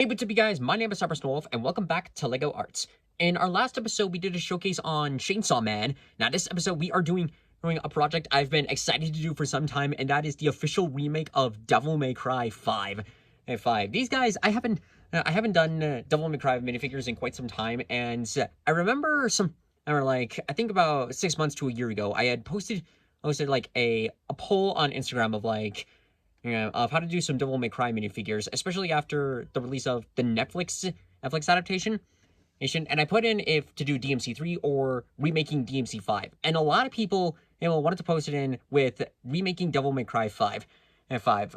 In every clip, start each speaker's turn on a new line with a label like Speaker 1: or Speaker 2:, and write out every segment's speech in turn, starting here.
Speaker 1: Hey, what's up you guys, my name is Wolf, and welcome back to LEGO Arts. In our last episode, we did a showcase on Chainsaw Man. Now this episode, we are doing a project I've been excited to do for some time, and that is the official remake of Devil May Cry 5. These guys, I haven't done Devil May Cry minifigures in quite some time, and I remember I think about 6 months to a year ago, I had posted like a poll on Instagram of of how to do some Devil May Cry minifigures, especially after the release of the Netflix adaptation. And I put in if to do DMC3 or remaking DMC5. And a lot of people wanted to post it in with remaking Devil May Cry 5.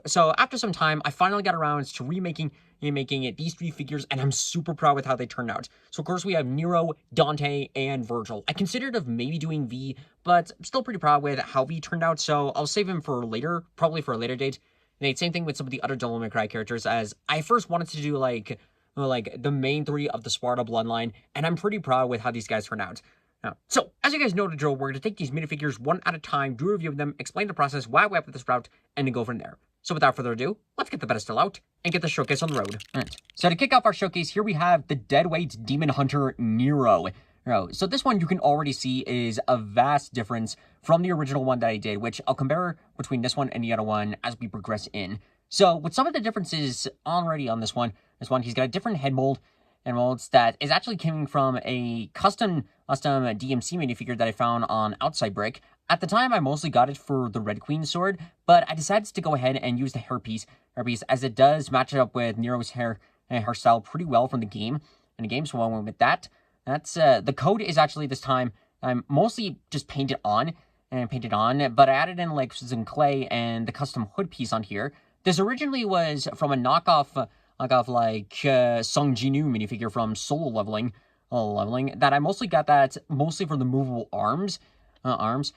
Speaker 1: So after some time, I finally got around to remaking these three figures, and I'm super proud with how they turned out. So of course we have Nero, Dante, and Virgil. I considered of maybe doing V, but I'm still pretty proud with how V turned out, so I'll save him for later, probably for a later date. And same thing with some of the other Devil May Cry characters, as I first wanted to do like the main three of the Sparta bloodline, and I'm pretty proud with how these guys turned out. So, as you guys know the drill, we're going to take these minifigures one at a time, do a review of them, explain the process, why we have this route, and then go from there. So without further ado, let's get the pedestal out and get the showcase on the road. Alright, so to kick off our showcase, here we have the Deadweight Demon Hunter Nero. So this one you can already see is a vast difference from the original one that I did, which I'll compare between this one and the other one as we progress in. So with some of the differences already on this one, he's got a different head mold, and molds that is actually coming from a custom DMC minifigure that I found on Outside Brick. At the time, I mostly got it for the Red Queen sword, but I decided to go ahead and use the hairpiece, as it does match up with Nero's hairstyle pretty well from the game. So I went with that. That's the code is actually this time I'm mostly just painted on, but I added in like some clay and the custom hood piece on here. This originally was from a knockoff Sung Jinu minifigure from Solo Leveling, that I mostly got that mostly for the movable arms.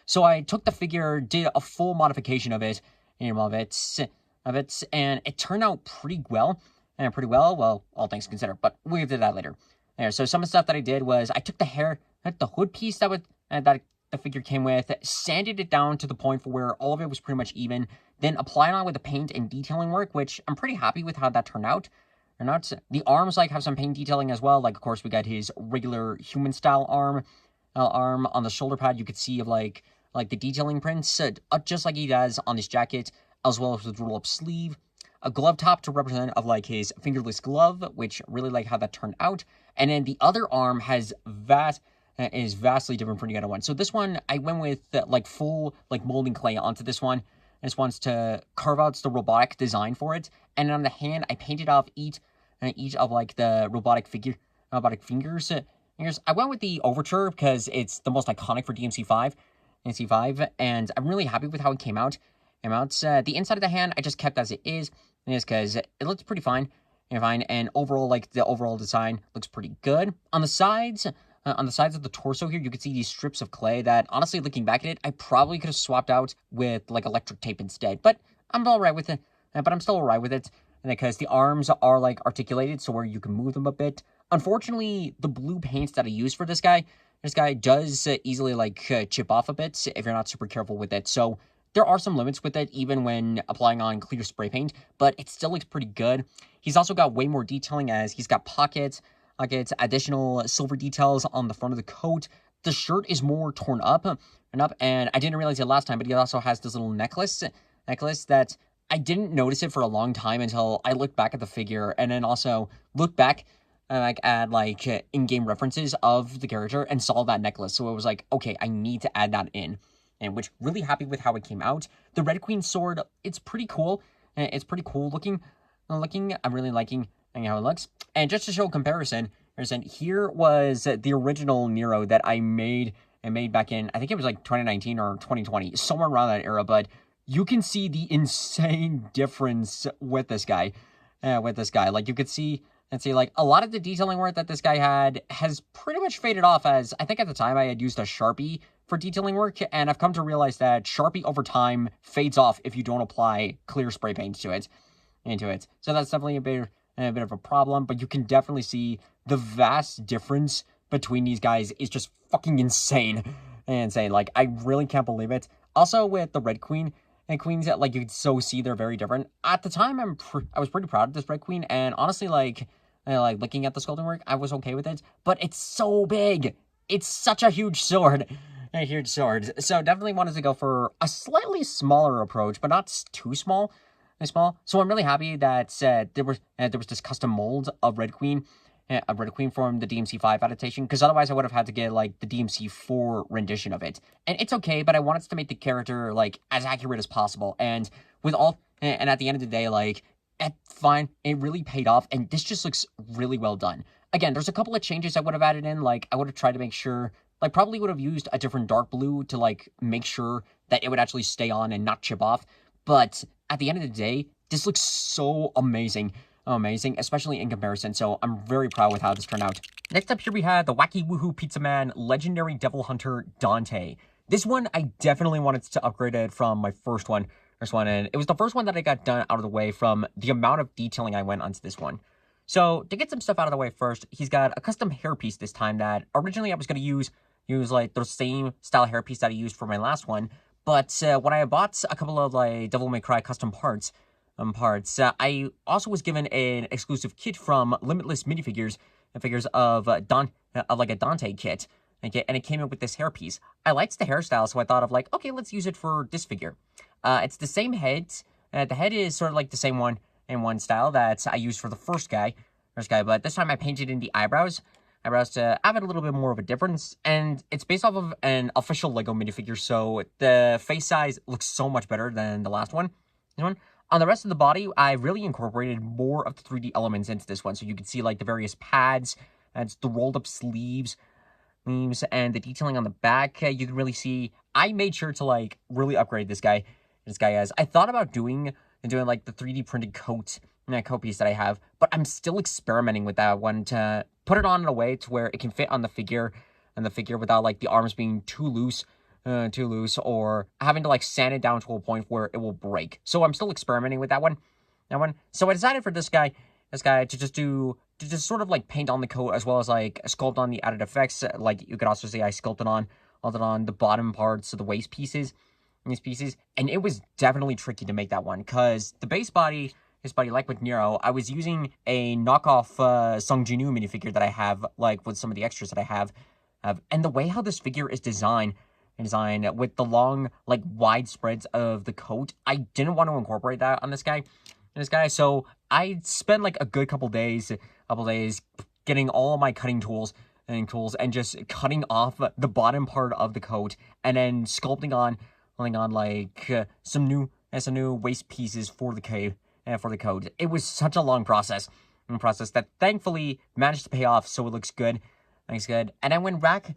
Speaker 1: So I took the figure, did a full modification of it, and it turned out pretty well, well, all things considered, but we'll get to that later. So some of the stuff that I did was I took the hood piece that the figure came with, sanded it down to the point for where all of it was pretty much even, then applied on with the paint and detailing work, which I'm pretty happy with how that turned out. The arms have some paint detailing as well. Of course, we got his regular human style arm on the shoulder pad. You could see of like the detailing prints, just like he does on his jacket, as well as the roll up sleeve. A glove top to represent of his fingerless glove, which really like how that turned out. And then the other arm is vastly different from the other one. So this one I went with full molding clay onto this one. This one's to carve out the robotic design for it, and on the hand I painted off each of the robotic fingers. I went with the Overture because it's the most iconic for DMC5, and I'm really happy with how it came out. The inside of the hand I just kept as it is, because it looks pretty fine, and overall the overall design looks pretty good. On the sides of the torso here, you can see these strips of clay that, honestly, looking back at it, I probably could have swapped out with electric tape instead. But I'm all right with it. Because the arms are articulated, so where you can move them a bit. Unfortunately, the blue paint that I used for this guy does easily chip off a bit if you're not super careful with it. So there are some limits with it, even when applying on clear spray paint, but it still looks pretty good. He's also got way more detailing, as he's got pockets. It's additional silver details on the front of the coat. The shirt is more torn up, and I didn't realize it last time, but he also has this little necklace that I didn't notice it for a long time until I looked back at the figure, and then also looked back at in-game references of the character and saw that necklace. So it was like, okay, I need to add that in, and which really happy with how it came out. The Red Queen sword, it's pretty cool. It's pretty cool looking. I'm really liking how it looks. And just to show comparison, here was the original Nero that I made back in, I think it was 2019 or 2020, somewhere around that era, but you can see the insane difference with this guy. You could see a lot of the detailing work that this guy had has pretty much faded off, as I think at the time I had used a Sharpie for detailing work, and I've come to realize that Sharpie over time fades off if you don't apply clear spray paint to it. So that's definitely a bit of a problem, but you can definitely see the vast difference between these guys is just fucking insane. I really can't believe it. Also with the Red Queen, and queens that, like, you could so see they're very different. At the time, I was pretty proud of this red queen, and honestly, like looking at the sculpting work, I was okay with it. But it's so big. It's such a huge sword. A huge sword. So definitely wanted to go for a slightly smaller approach, but not too small. So I'm really happy that there was this custom mold of Red Queen. A Red Queen from the DMC5 adaptation, because otherwise I would have had to get, like, the DMC4 rendition of it. And it's okay, but I wanted to make the character, like, as accurate as possible. And and at the end of the day, like, fine, it really paid off, and this just looks really well done. Again, there's a couple of changes I would have added in, like, I would have tried to make sure, like, probably would have used a different dark blue to, like, make sure that it would actually stay on and not chip off. But at the end of the day, this looks so amazing. Amazing, especially in comparison, so I'm very proud with how this turned out. Next up here we had the Wacky Woohoo Pizza Man Legendary Devil Hunter Dante. This one, I definitely wanted to upgrade it from my first one, and it was the first one that I got done out of the way from the amount of detailing I went onto this one. So, to get some stuff out of the way first, he's got a custom hairpiece this time that originally I was going to use like the same style hairpiece that I used for my last one, but when I bought a couple of, like, Devil May Cry custom parts, I also was given an exclusive kit from Limitless-Minifigures, figures of like a Dante kit, okay, and it came in with this hairpiece. I liked the hairstyle, so I thought of, like, okay, let's use it for this figure. It's the same head. The head is sort of like the same one in one style that I used for the first guy, but this time I painted in the eyebrows to have it a little bit more of a difference, and it's based off of an official Lego minifigure, so the face size looks so much better than the last one. On the rest of the body, I really incorporated more of the 3D elements into this one. So you can see, like, the various pads, and the rolled up sleeves, and the detailing on the back. You can really see, I made sure to, like, really upgrade this guy as. I thought about doing like, the 3D printed coat piece that I have, but I'm still experimenting with that one to put it on in a way to where it can fit on the figure, without, like, the arms being too loose, or having to, like, sand it down to a point where it will break. So I'm still experimenting with that one. So I decided for this guy to just sort of, like, paint on the coat as well as, like, sculpt on the added effects. Like, you could also say I sculpted on the bottom parts of the waist pieces, and it was definitely tricky to make that one, because the base body, like with Nero, I was using a knockoff Sung Jin-woo minifigure that I have, like, with some of the extras that I have, and the way how this figure is designed with the long, like, wide spreads of the coat, I didn't want to incorporate that on this guy. So I spent, like, a good couple days getting all of my cutting tools and just cutting off the bottom part of the coat, and then sculpting on like some new waist pieces for the coat. It was such a long process that thankfully managed to pay off, so it looks good. And I went back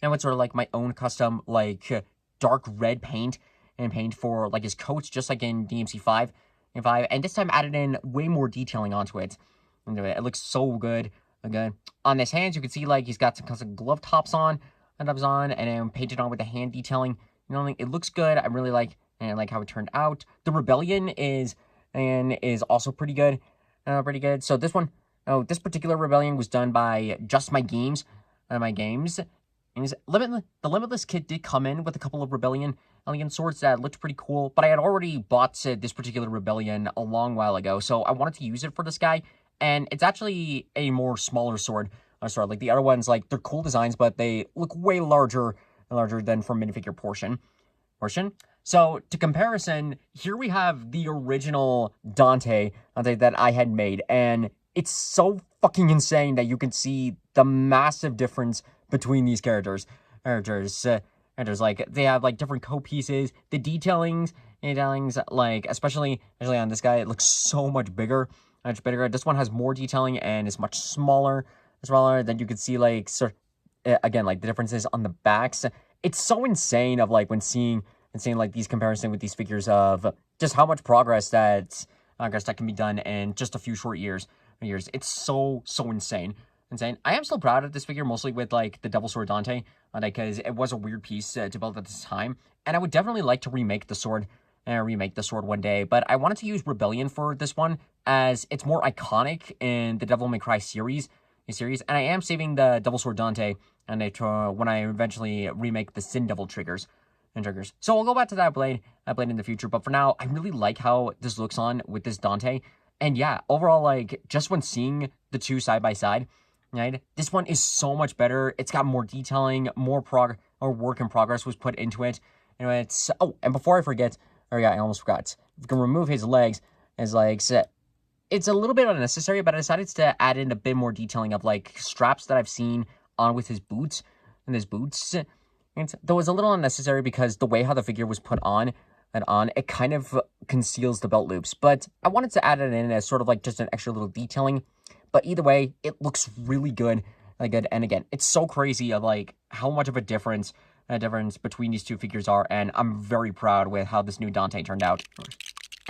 Speaker 1: and went sort of like my own custom, like, dark red paint for, like, his coats, just like in DMC5. And this time added in way more detailing onto it. It looks so good. Again, on his hands, you can see, like, he's got some custom glove tops on, and then painted on with the hand detailing. It looks good. I really like how it turned out. The Rebellion is also pretty good. So this particular Rebellion was done by JustMyGames. The Limitless kit did come in with a couple of Rebellion swords that looked pretty cool, but I had already bought this particular Rebellion a long while ago, so I wanted to use it for this guy, and it's actually a more smaller sword. Like the other ones, like, they're cool designs, but they look way larger than for minifigure portion. So, to comparison, here we have the original Dante that I had made, and it's so fucking insane that you can see the massive difference between these characters. Like, they have, like, different coat pieces, the detailings, like, especially on this guy, it looks so much bigger. This one has more detailing and is much smaller. Then you can see, like, again, like, the differences on the backs. It's so insane of, like, when seeing like these comparisons with these figures of just how much progress that can be done in just a few short years. It's so insane. I am still proud of this figure, mostly with, like, the Devil Sword Dante, because it was a weird piece to build at this time, and I would definitely like to remake the sword one day, but I wanted to use Rebellion for this one, as it's more iconic in the Devil May Cry series, and I am saving the Devil Sword Dante and when I eventually remake the Sin Devil triggers. and triggers. So we'll go back to that blade in the future. But for now, I really like how this looks on with this Dante. And yeah, overall, like, just when seeing the two side by side, right, this one is so much better. It's got more detailing, more work in progress was put into it. Anyway, it's, oh, and before I forget, or yeah, I almost forgot. You can remove his legs. His legs, it's a little bit unnecessary, but I decided to add in a bit more detailing of like straps that I've seen on with his boots and his boots. And though it's a little unnecessary because the way how the figure was put on, it kind of conceals the belt loops. But I wanted to add it in as sort of like just an extra little detailing. But either way, it looks really good. And again, it's so crazy of like how much of a difference between these two figures are. And I'm very proud with how this new Dante turned out.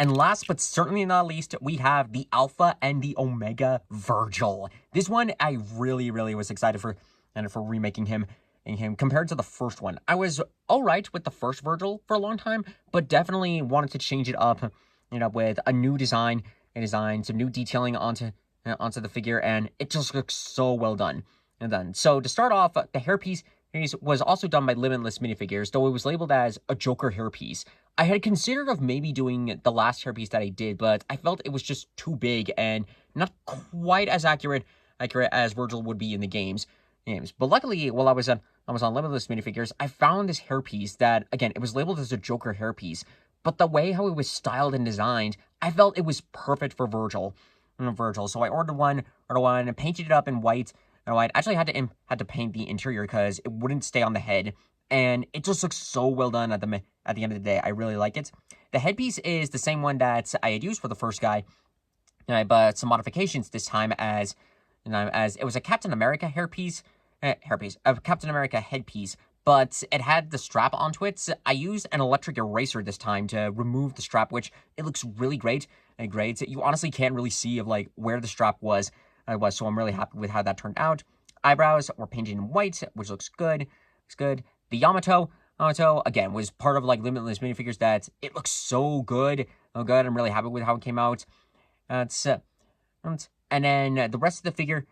Speaker 1: And last but certainly not least, we have the Alpha and the Omega Virgil. This one I really was excited for, and for remaking him compared to the first one. I was all right with the first Virgil for a long time, but definitely wanted to change it up, with a new design, some new detailing onto the figure, and it just looks so well done. So to start off, the hairpiece was also done by Limitless-Minifigures, though it was labeled as a Joker hairpiece. I had considered of maybe doing the last hairpiece that I did, but I felt it was just too big and not quite as accurate as Virgil would be in the games. But luckily, while I was on Limitless-Minifigures, I found this hairpiece that, again, it was labeled as a Joker hairpiece, but the way how it was styled and designed, I felt it was perfect for Virgil. So I ordered one and painted it up in white. I actually had to paint the interior because it wouldn't stay on the head, and it just looks so well done at the end of the day. I really like it. The headpiece is the same one that I had used for the first guy, but some modifications this time as it was a Captain America a Captain America headpiece, but it had the strap onto it. So I used an electric eraser this time to remove the strap, which it looks really great. You honestly can't really see of like where the strap was. So I'm really happy with how that turned out. Eyebrows were painted in white, which looks good. The Yamato, again, was part of like Limitless-Minifigures that it looks so good. I'm really happy with how it came out. And then the rest of the figure,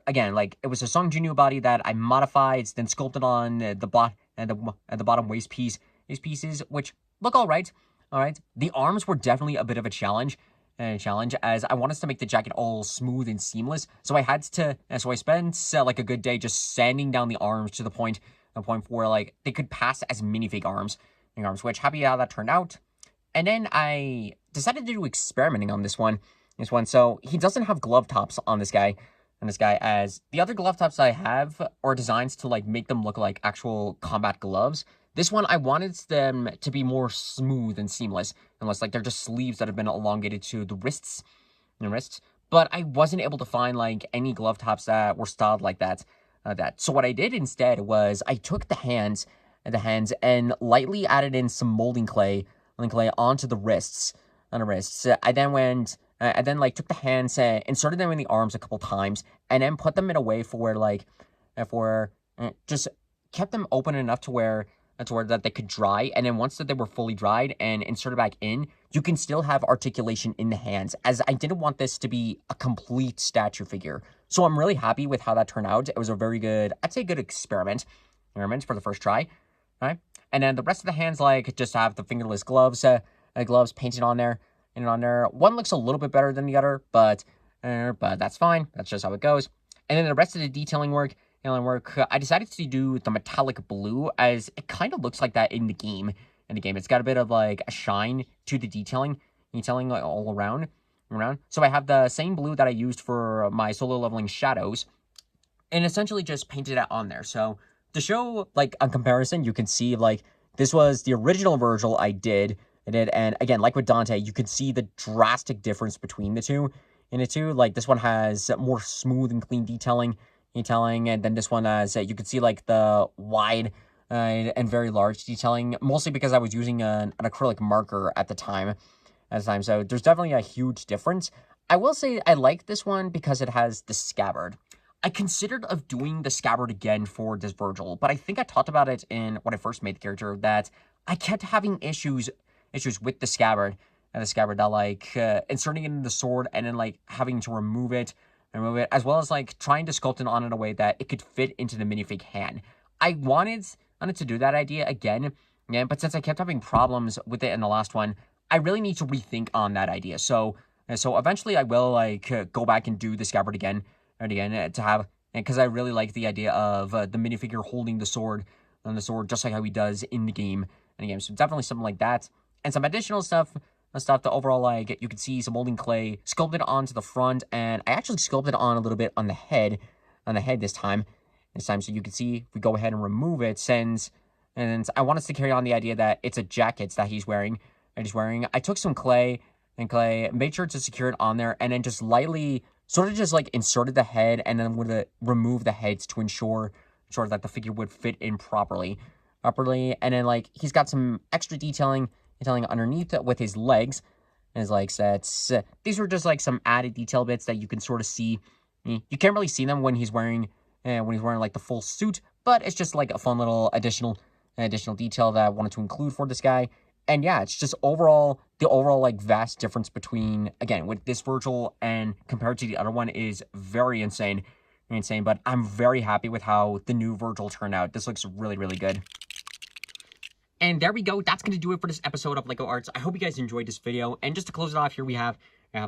Speaker 1: again, like it was a Song Junyu body that I modified, then sculpted on the bottom waist pieces, which look all right. The arms were definitely a bit of a challenge. As I wanted to make the jacket all smooth and seamless, so I spent like a good day just sanding down the arms to the point where like they could pass as minifig arms, which happy how that turned out. And then I decided to do experimenting on this one. So he doesn't have glove tops on this guy, as the other glove tops I have are designed to like make them look like actual combat gloves. This one, I wanted them to be more smooth and seamless, unless like they're just sleeves that have been elongated to the wrists. But I wasn't able to find like any glove tops that were styled like that. So what I did instead was I took the hands and lightly added in some molding clay onto the wrists. I then like took the hands, inserted them in the arms a couple times, and then put them in a way just kept them open enough to where that they could dry, and then once that they were fully dried and inserted back in, you can still have articulation in the hands, as I didn't want this to be a complete statue figure. So I'm really happy with how that turned out. It was a very good, I'd say good experiment for the first try. Right? And then the rest of the hands, like, just have the fingerless gloves painted on there. One looks a little bit better than the other, but that's fine. That's just how it goes. And then the rest of the detailing work, I decided to do the metallic blue, as it kind of looks like that in the game. It's got a bit of like a shine to the detailing like all around. So I have the same blue that I used for my solo leveling shadows, and essentially just painted it on there. So to show like a comparison, you can see like this was the original Virgil I did, and again, like with Dante, you can see the drastic difference between the two. Like this one has more smooth and clean detailing, and then this one has, you can see like the wide and very large detailing, mostly because I was using an acrylic marker at the time. So there's definitely a huge difference. I will say I like this one because it has the scabbard. I considered of doing the scabbard again for this Virgil, but I think I talked about it in when I first made the character, that I kept having issues with the scabbard, that like inserting it in the sword and then like having to remove it, as well as like trying to sculpt it on in a way that it could fit into the minifig hand. I wanted to do that idea again, Yeah, but since I kept having problems with it in the last one, I really need to rethink on that idea. So eventually I will go back and do the scabbard again and again to have, because I really like the idea of the minifigure holding the sword on the sword just like how he does in the game. So definitely something like that, and some additional stuff. The overall, like, you can see some molding clay sculpted onto the front, and I actually sculpted on a little bit on the head this time. So you can see if we go ahead and remove it, and I want us to carry on the idea that it's a jacket that he's wearing. I took some clay, made sure to secure it on there, and then just lightly sort of just like inserted the head, and then would remove the heads to ensure that the figure would fit in properly. And then like he's got some extra detailing underneath with his legs. These were just like some added detail bits that you can sort of see. You can't really see them when he's wearing like the full suit, but it's just like a fun little additional detail that I wanted to include for this guy. And yeah, it's just the overall like vast difference between, again, with this Virgil and compared to the other one is very insane. But I'm very happy with how the new Virgil turned out. This looks really, really good. And there we go. That's going to do it for this episode of LEGO Arts. I hope you guys enjoyed this video. And just to close it off here, we have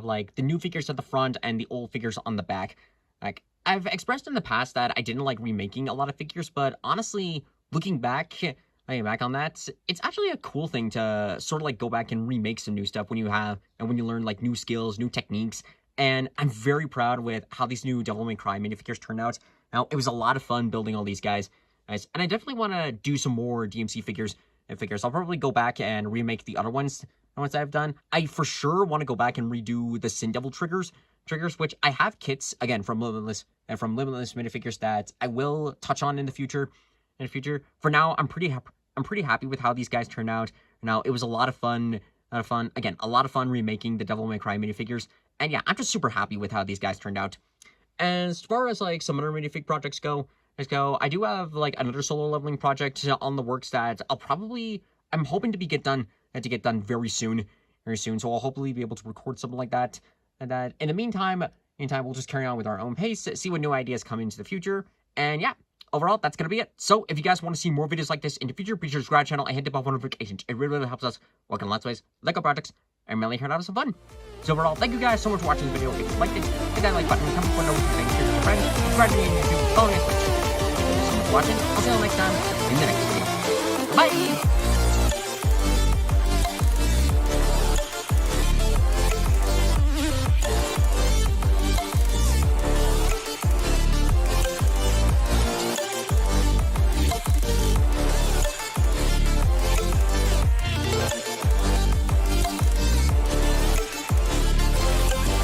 Speaker 1: like the new figures at the front and the old figures on the back. Like, I've expressed in the past that I didn't like remaking a lot of figures, but honestly, looking back on that, it's actually a cool thing to sort of like go back and remake some new stuff when you learn like new skills, new techniques. And I'm very proud with how these new Devil May Cry minifigures turned out. Now, it was a lot of fun building all these guys. And I definitely want to do some more DMC figures. I'll probably go back and remake the other ones I've done. I for sure want to go back and redo the Sin Devil triggers, which I have kits again from Limitless minifigures that I will touch on in the future. For now, I'm pretty happy with how these guys turned out. Now, it was a lot of fun. Again, a lot of fun remaking the Devil May Cry minifigures. And yeah, I'm just super happy with how these guys turned out. As far as like some other minifig projects go, I do have like another solo leveling project on the works that I'm hoping to get done very soon. So I'll hopefully be able to record something like that. And that in the meantime, we'll just carry on with our own pace, see what new ideas come into the future. And yeah, overall, that's going to be it. So if you guys want to see more videos like this in the future, be sure to subscribe to the channel and hit the bell notifications. It really, really helps us work on lots of ways, LEGO projects, and really heard out of some fun. So overall, thank you guys so much for watching this video. If you liked it, hit that like button, comment below what you think, share with your friends, subscribe to me on YouTube, follow me on Twitch. Thank you so much for watching. I'll see you all next time in the next video. Bye!